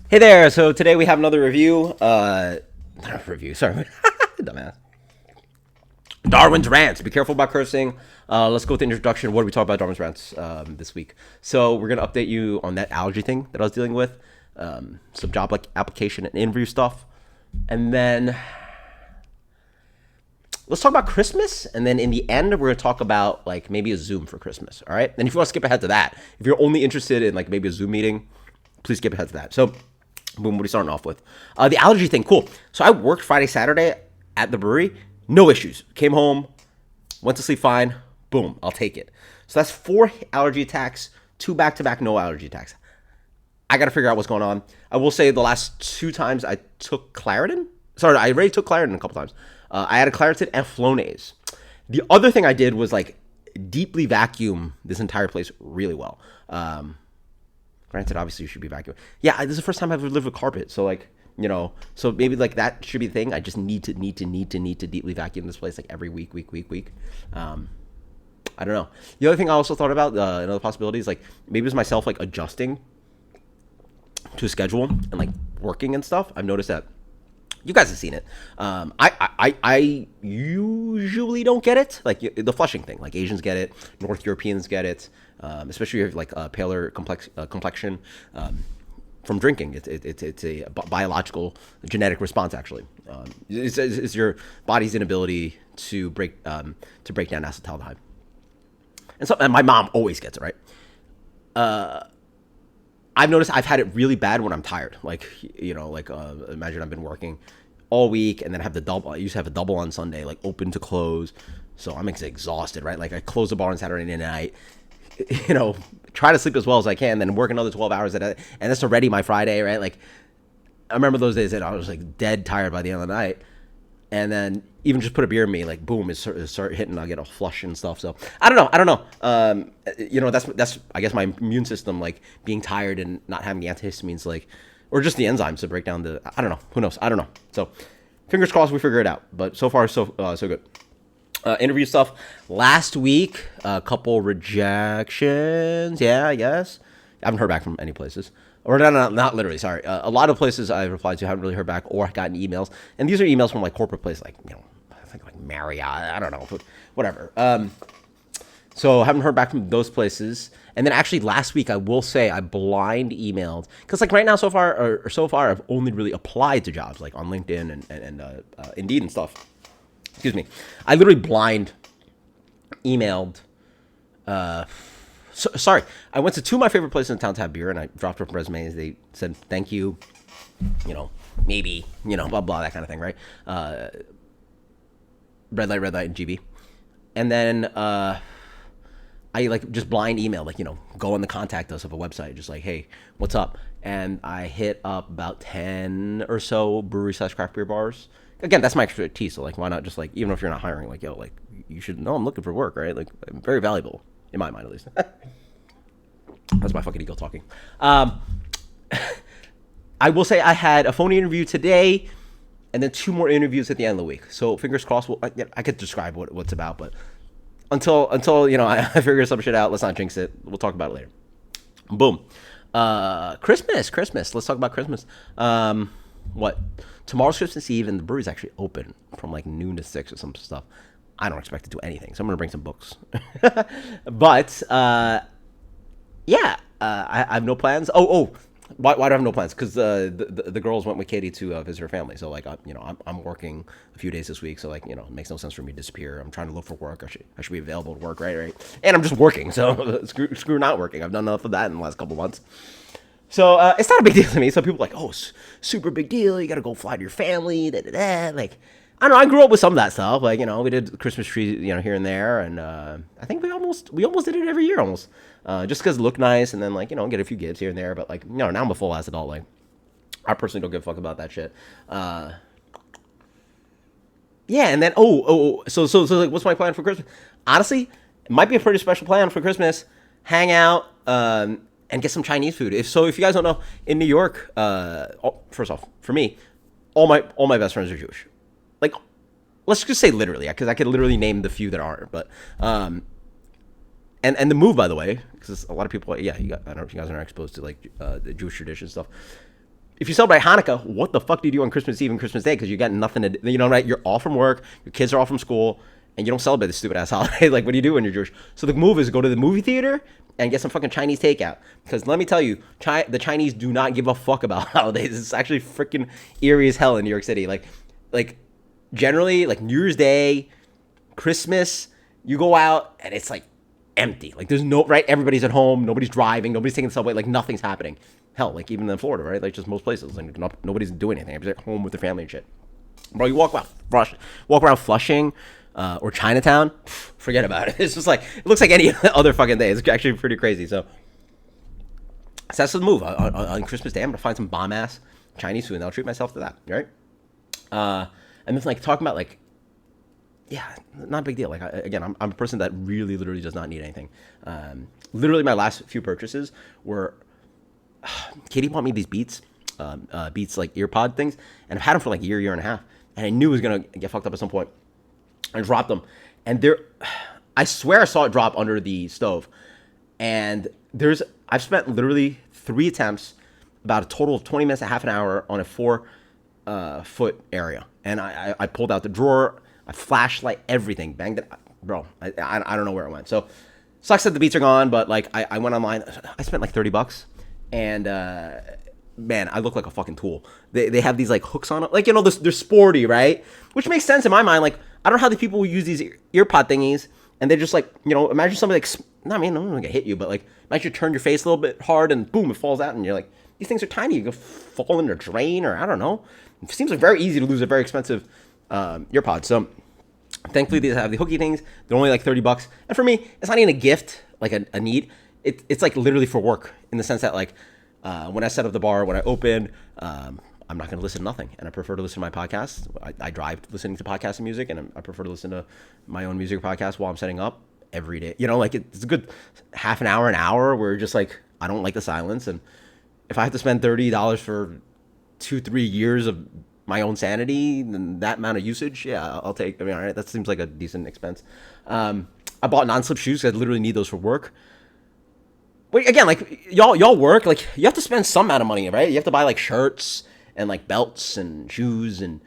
Hey there. So today we have another review. Not a review. Sorry, dumbass. Darwin's Rants. Be careful about cursing. Let's go with the introduction. What do we talk about Darwin's Rants this week? So we're gonna update you on that allergy thing that I was dealing with, some job like application and interview stuff, and then let's talk about Christmas. And then in the end, we're gonna talk about like maybe a Zoom for Christmas. All right. And if you want to skip ahead to that, if you're only interested in like maybe a Zoom meeting, please skip ahead to that. So boom, what are we starting off with? The allergy thing, cool. So I worked Friday, Saturday at the brewery, no issues. Came home, went to sleep fine. Boom, I'll take it. So that's 4 allergy attacks, 2 back-to-back no allergy attacks. I got to figure out what's going on. I will say the last 2 times I took Claritin. Sorry, I already took Claritin a couple times. I had a Claritin and Flonase. The other thing I did was like deeply vacuum this entire place really well. Granted, obviously you should be vacuuming. Yeah, this is the first time I've ever lived with carpet, so like so maybe like that should be the thing. I just need to deeply vacuum this place like every week. I don't know. The other thing I also thought about, another possibility is like maybe it was myself like adjusting to a schedule and like working and stuff. I've noticed that you guys have seen it. I usually don't get it, like the flushing thing. Like Asians get it, North Europeans get it, especially if you have like a paler complexion from drinking. It's a biological genetic response actually. It's your body's inability to break down acetaldehyde. And my mom always gets it, right? I've noticed I've had it really bad when I'm tired. Like, imagine I've been working all week and then have the double. I used to have a double on Sunday, like open to close. So I'm exhausted, right? Like I close the bar on Saturday night, try to sleep as well as I can, then work another 12 hours and that's already my Friday, right? Like I remember those days that I was like dead tired by the end of the night. And then even just put a beer in me, like boom, it start hitting. I'll get a flush and stuff. So I don't know. That's I guess my immune system like being tired and not having the antihistamines, like, or just the enzymes to break down the. I don't know. Who knows? I don't know. So fingers crossed we figure it out. But so far so good. Interview stuff. Last week, a couple rejections. Yeah, I guess. I haven't heard back from any places. Or not literally, sorry. A lot of places I've replied to haven't really heard back or gotten emails. And these are emails from like corporate places, like, I think like Marriott, I don't know, whatever. So haven't heard back from those places. And then actually last week, I will say I blind emailed. Because like right now so far, I've only really applied to jobs like on LinkedIn and Indeed and stuff. Excuse me. I literally blind emailed sorry, I went to 2 of my favorite places in town to have beer, and I dropped off resumes. They said thank you, maybe, blah blah, that kind of thing, right? Red light, and GB, and then I like just blind email, like go on the contact us of a website, just like hey, what's up? And I hit up about 10 or so brewery/craft beer bars. Again, that's my expertise, so like why not just like even if you're not hiring, like like you should know I'm looking for work, right? Like I'm very valuable. In my mind, at least. That's my fucking ego talking. I will say I had a phone interview today, and then 2 more interviews at the end of the week. So fingers crossed. I could describe what's about, but until I figure some shit out, let's not jinx it. We'll talk about it later. Boom. Christmas. Let's talk about Christmas. What? Tomorrow's Christmas Eve, and the brewery's actually open from like noon to 6 or some stuff. I don't expect to do anything, so I'm gonna bring some books. But yeah, I have no plans. Why do I have no plans? Because the girls went with Katie to visit her family. So like I'm working a few days this week, so like it makes no sense for me to disappear. I'm trying to look for work. I should be available to work, right? And I'm just working, so screw not working. I've done enough of that in the last couple months. So it's not a big deal to me. Some people are like, oh, super big deal. You got to go fly to your family. Like. I don't know. I grew up with some of that stuff. Like we did Christmas trees, here and there, and I think we almost did it every year, almost, just because it looked nice, and then like get a few gifts here and there. But like now I'm a full ass adult. Like I personally don't give a fuck about that shit. Yeah, and then so like, what's my plan for Christmas? Honestly, it might be a pretty special plan for Christmas. Hang out and get some Chinese food. If you guys don't know, in New York, first off, for me, all my best friends are Jewish. Like, let's just say literally, because I could literally name the few that aren't. But and the move, by the way, because a lot of people, I don't know if you guys are exposed to like the Jewish tradition stuff. if you celebrate Hanukkah, what the fuck do you do on Christmas Eve and Christmas Day? Because you got nothing to do, right? You're all from work, your kids are all from school, and you don't celebrate this stupid ass holiday. Like, what do you do when you're Jewish? So the move is go to the movie theater and get some fucking Chinese takeout. Because let me tell you, the Chinese do not give a fuck about holidays. It's actually freaking eerie as hell in New York City. Like generally, like New Year's Day, Christmas, you go out and it's like empty. Like there's no, right? Everybody's at home. Nobody's driving. Nobody's taking the subway. Like nothing's happening. Hell, like even in Florida, right? Like just most places, like nobody's doing anything. Everybody's at home with their family and shit. Bro, you walk around Flushing or Chinatown, forget about it. It's just like, it looks like any other fucking day. It's actually pretty crazy. So that's the move. On Christmas Day, I'm gonna find some bomb ass Chinese food and I'll treat myself to that, right? And then like talking about like, yeah, not a big deal. Like I'm a person that really literally does not need anything. Literally my last few purchases were, Katie bought me these Beats like earpod things, and I've had them for like a year and a half, and I knew it was gonna get fucked up at some point. I dropped them, and I swear I saw it drop under the stove, and I've spent literally 3 attempts, about a total of 20 minutes, a half an hour on a 4-foot area, and I pulled out the drawer, I flashlight, everything, banged it, bro. I don't know where it went. So sucks that the Beats are gone, but like I went online, I spent like $30. And man, I look like a fucking tool. They have these like hooks on it, like they're sporty, right? Which makes sense in my mind. Like I don't know how the people who use these earpod thingies, and they're just like, imagine somebody like, I mean, I'm not gonna hit you, but like imagine you turn your face a little bit hard and boom, it falls out, and you're like, these things are tiny. You can fall in a drain, or I don't know. It seems like very easy to lose a very expensive earpod. So thankfully they have the hooky things. They're only like $30, and for me, it's not even a gift, like a need. It's like literally for work, in the sense that like when I set up the bar, when I open, I'm not going to listen to nothing, and I prefer to listen to my podcast. I drive listening to podcasts and music, and I prefer to listen to my own music podcast while I'm setting up every day. Like it's a good half an hour where just like I don't like the silence, and if I have to spend $30 for 2-3 years of my own sanity, then that amount of usage, yeah, I'll take. I mean, all right, that seems like a decent expense. I bought non-slip shoes. I literally need those for work. Wait, again, like y'all work, like you have to spend some amount of money, right? You have to buy like shirts and like belts and shoes and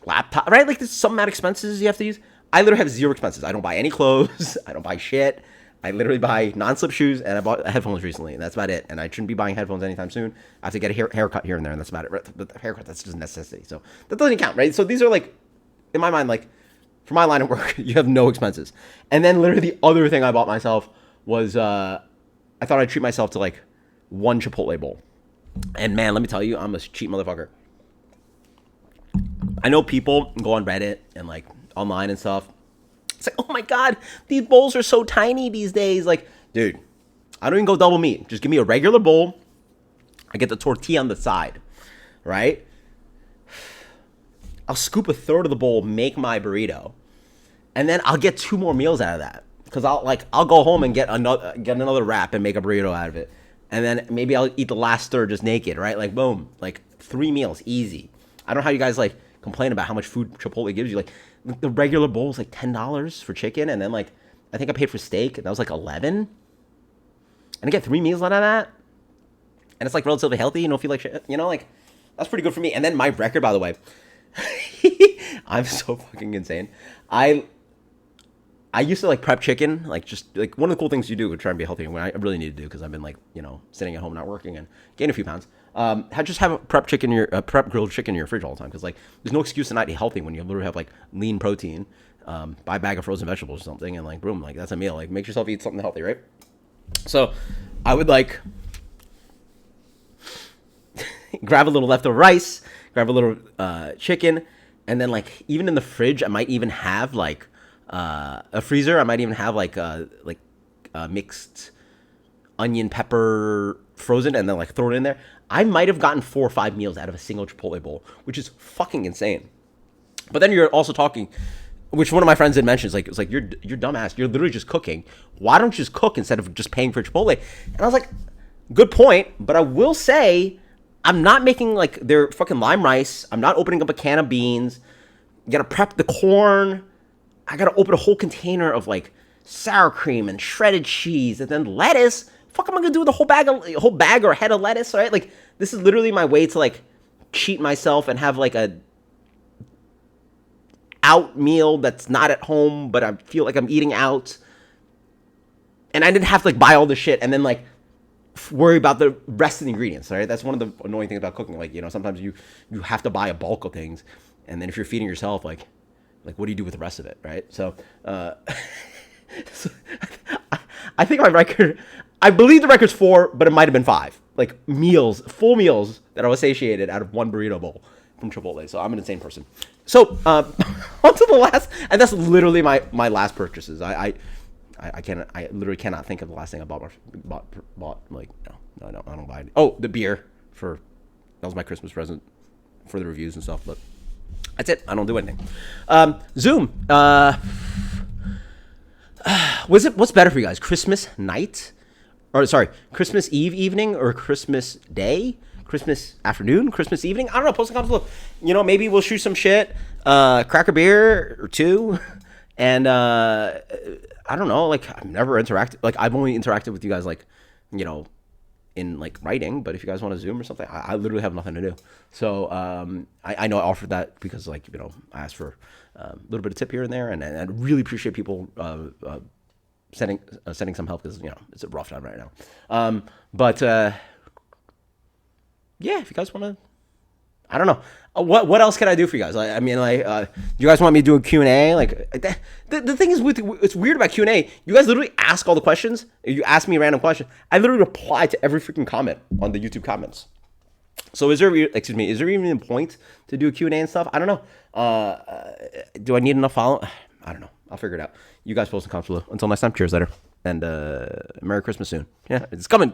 laptop, right? Like there's some amount of expenses you have to use. I literally have zero expenses. I don't buy any clothes. I don't buy shit. I literally buy non-slip shoes, and I bought headphones recently, and that's about it. And I shouldn't be buying headphones anytime soon. I have to get a haircut here and there, and that's about it. But the haircut, that's just a necessity. So that doesn't count, right? So these are like, in my mind, like for my line of work, you have no expenses. And then literally the other thing I bought myself was, I thought I'd treat myself to like one Chipotle bowl. And man, let me tell you, I'm a cheap motherfucker. I know people go on Reddit and like online and stuff. It's like, oh my God, these bowls are so tiny these days. Like, dude, I don't even go double meat. Just give me a regular bowl. I get the tortilla on the side, right? I'll scoop a third of the bowl, make my burrito, and then I'll get 2 more meals out of that. Because I'll go home and get another wrap and make a burrito out of it, and then maybe I'll eat the last third just naked, right? Like boom, like 3 meals, easy. I don't know how you guys like complain about how much food Chipotle gives you. Like the regular bowl is like $10 for chicken, and then like I think I paid for steak, and that was like $11, and I get 3 meals out of that, and it's like relatively healthy. You don't feel like shit, like that's pretty good for me. And then my record, by the way, I'm so fucking insane. I used to like prep chicken, like just like one of the cool things you do to try and be healthy, when I really need to do, because I've been like, sitting at home not working and gained a few pounds. Just have a prep grilled chicken in your fridge all the time, because like there's no excuse to not eat healthy when you literally have like lean protein, buy a bag of frozen vegetables or something, and like boom, like that's a meal. Like make yourself eat something healthy, right? So I would like grab a little leftover rice, grab a little chicken, and then like even in the fridge I might even have like a freezer. I might even have like mixed onion pepper frozen, and then like throw it in there. I might have gotten 4 or 5 meals out of a single Chipotle bowl, which is fucking insane. But then you're also talking, which one of my friends had mentioned, it's like you're dumbass. You're literally just cooking. Why don't you just cook instead of just paying for Chipotle? And I was like, good point. But I will say, I'm not making like their fucking lime rice. I'm not opening up a can of beans. You gotta prep the corn. I gotta open a whole container of like sour cream and shredded cheese and then lettuce. fuck am I gonna do with a whole bag or a head of lettuce, right? Like, this is literally my way to like cheat myself and have like a out meal that's not at home, but I feel like I'm eating out. And I didn't have to like buy all this shit and then like worry about the rest of the ingredients, right? That's one of the annoying things about cooking. Like, sometimes you have to buy a bulk of things, and then if you're feeding yourself, like what do you do with the rest of it, right? So, so I think my record, I believe the record's 4, but it might have been 5. Like full meals that I was satiated out of one burrito bowl from Chipotle. So I'm an insane person. So on to the last, and that's literally my last purchases. I literally cannot think of the last thing I bought. Like, no, I don't buy it. Oh, the beer that was my Christmas present for the reviews and stuff. But that's it. I don't do anything. Zoom. What's better for you guys? Christmas night, or sorry, Christmas Eve evening, or Christmas Day? Christmas afternoon, Christmas evening. I don't know. Post in comments below. Maybe we'll shoot some shit. Crack a beer or two, and I don't know, like, I've never interacted, like, I've only interacted with you guys, like, in, like, writing, but if you guys want to Zoom or something, I literally have nothing to do. So, I know I offered that because, like, I asked for a little bit of tip here and there, and I really appreciate people sending some help because, it's a rough time right now. But yeah, if you guys want to, I don't know. What else can I do for you guys? You guys want me to do a Q&A? Like, the thing is, it's weird about Q&A. You guys literally ask all the questions. You ask me random questions. I literally reply to every freaking comment on the YouTube comments. So is there even a point to do a Q&A and stuff? I don't know. Do I need enough follow? I don't know. I'll figure it out. You guys post in comments below. Until next time, cheers later. And Merry Christmas soon. Yeah, it's coming.